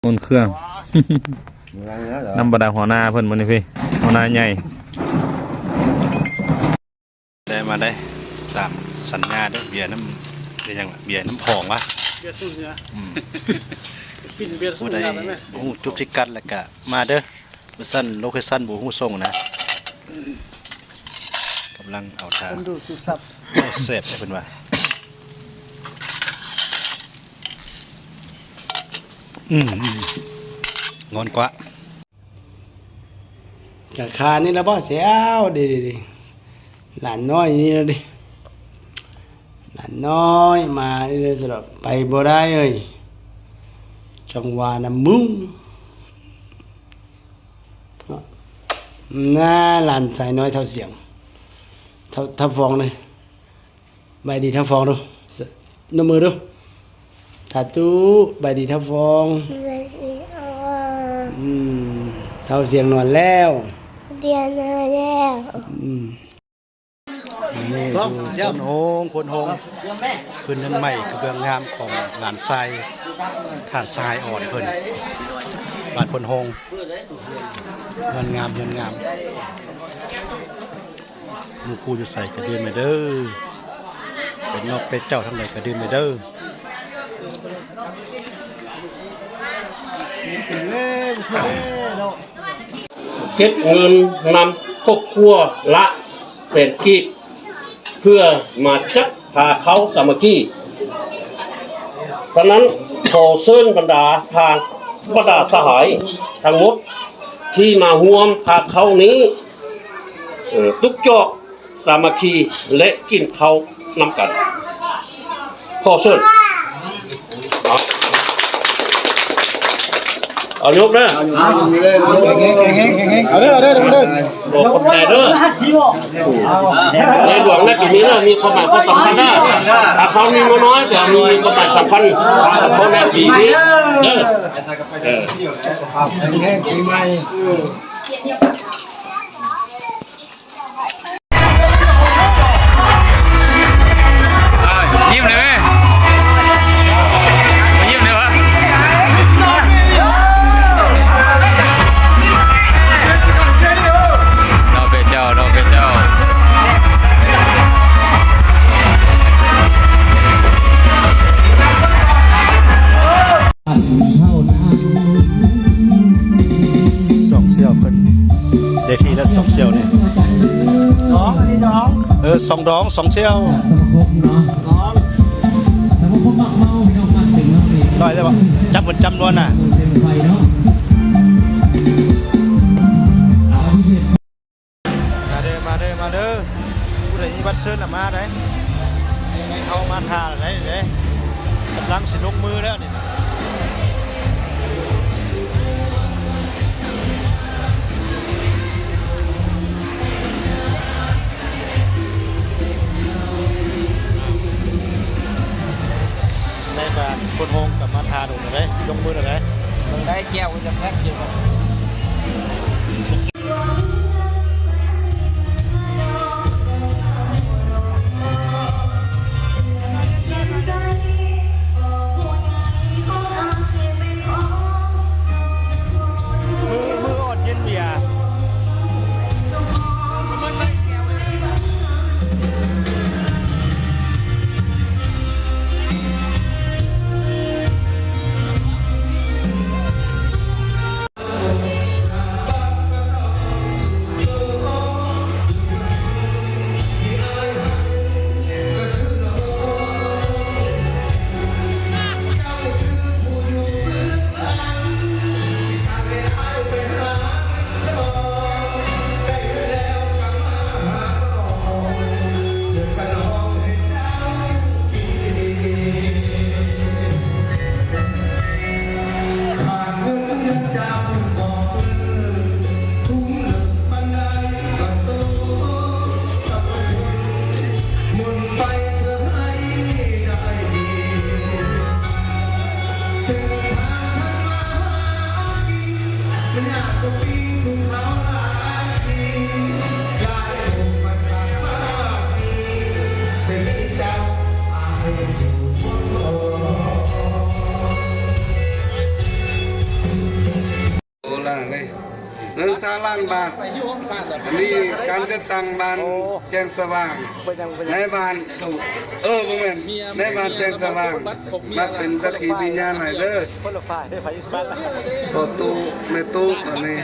อุ่นเครื่องน้ำบดาหัวหน้าเพิ่นมื้อนี้พี่หัวหน้าใหญ่ได้มาได้ตามสัญญาเด้อเบียร์น้ำเบียร์ยังเบียร์น้ำผองวะเบียร์สู้เนื้อกินเบียร์สู้ ผู้ เนื้ ใด อได้ไหม ฮู้จุบสิกัดแล้วก็มาเด้อโลเคชั่นบ่ฮู้ส่งนะกำลังเอาทาง คนดูสุสับ เสร็จเพิ่นว่า งอนกว่า กับขานี่ละบ่เสียวดิหลานน้อยนี่ละดิหลานน้อยมานี่เลยสำหรับไปบ่ได้เอ้ยจังหวะน้ำมึงน่าหลานสายน้อยเท่าเสียงเท่าฟองเลยใบดีเท่าฟองดูนมือดูตาตู้ใบดีเท่าฟองเท่าเสียงนอนแล้วเดียนแล้วนี่คนโฮงคืนนั้นใหม่คือเบื้องงามของหลานทรายฐานทรายอ่อนเพิ่นบ้านคนโฮงเงินงามหมู่ครูอยู่ใส่กระดื่มไปเด้อเป็นนกเป็ดเจ้าทั้งหลายกระดื่มไปเด้อเก็บเงินนำครอบครัวละแสนกีบเพื่อมาจับพาเขาสามัคคีฉะนั้นขอเชิญบรรดาทางบรรดาสหายทั้งหมดที่มาร่วมพาเขานี้ทุกจอกสามัคคีและกินเขานำกันขอเชิญเอายกเด้อเอาเด้อบอกคนแต่เด้อในหลวงนักกินนี้มีความหมายความสำคัญนะถ้าเขามีน้อยแต่มีความหมายสำคัญเพราะในปีนี้เด้อยิ้มเลยไหมยิ้มเลยวะเราเป็นเจ้าสองเสี่ยวเพิ่นได้ทีละสองเสี่ยวเนี่ยสองดองสองเสี่ยวร้อยได้ปะจำเหมือนจำนวนน่ะมาเด้อผู้ใดมีบัตรเชิญน่ะมาได้เอามาทาได้กำลังสิลงมือแล้วนี่ได้มาคนโฮงกับมาทาดูหน่อยได้ลงมือหน่อยได้ได้แก้วจะแพ็คอยู่มืออ่อนเย็นเบียร์ ล่างเลยเงิน3 ล้านบาทอันนี้การจัดตั้งบ้านแจ้งสว่างในบ้านบ่แม่นในบ้านแจ้งสว่างมาเป็นสักขีพยานให้เด้อ คนละฝ่ายได้ฝ่ายอีสาน ต่อตู้แม่ตู้ตอนนี้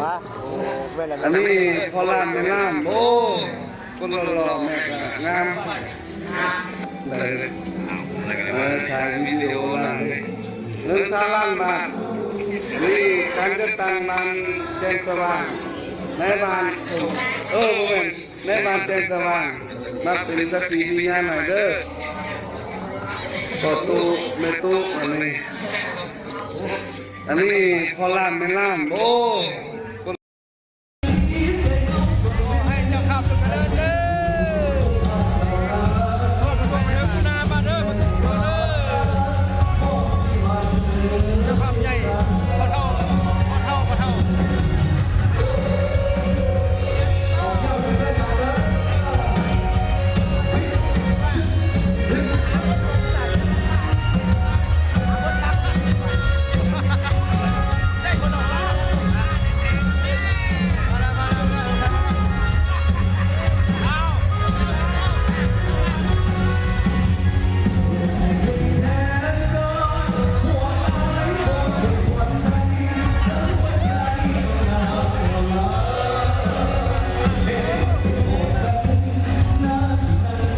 วะโอ้แม่นแล้ว อันนี้พอล้านแม่ล้านโอ้คนหล่อๆแม่ก็งามเลยถ่ายวิดีโอล้านเลยเงิน3 ล้านบาทนี่การจัดตั้งบ้านแจ้งสว่างในบ้านบ่แม่นในบ้านแจ้งสว่างมาเป็นสักขีพยานให้เด้อต่อตู้แม่ตู้อันนี้พอล้านแม่ล้านโอ้ ให้เจ้าขับไปเดินเด้อส่วนผสมให้คุณนามาเด้อมันเด้อเจ้าขับใหญ่บ่เท่า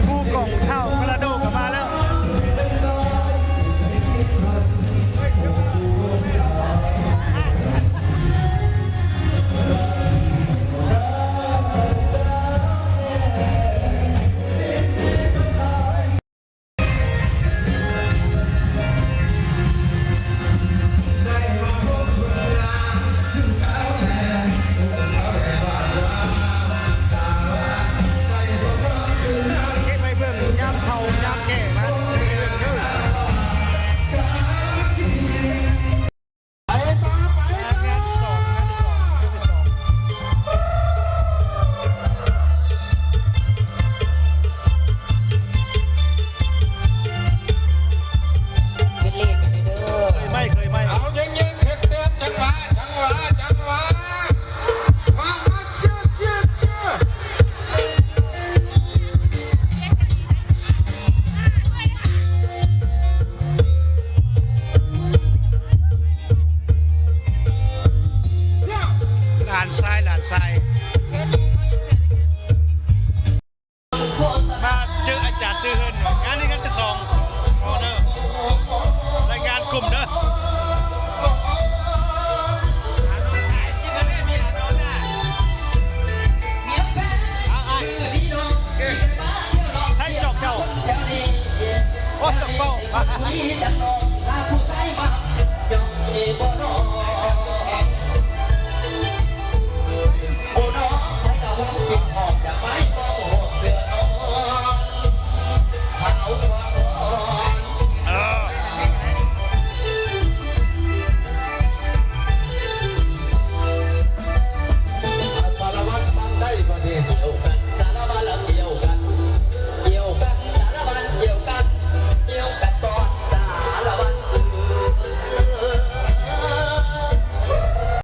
ผู้กองเท่ากระโดดกลับมาแล้ว ไปเบิ่งยามเผายามแก่มาเด้องานที่สองไม่เคยไม่ เอาเย็นๆเฮ็ดเต้นจังหวะมาเชื่อหลานทรายมาเจออาจารย์ตื้อเฮินงานนี้กันที่สองโอ้เด้อรายงานกลุ่มเด้อใช้จอกเจ้าโอ้จอกเป้า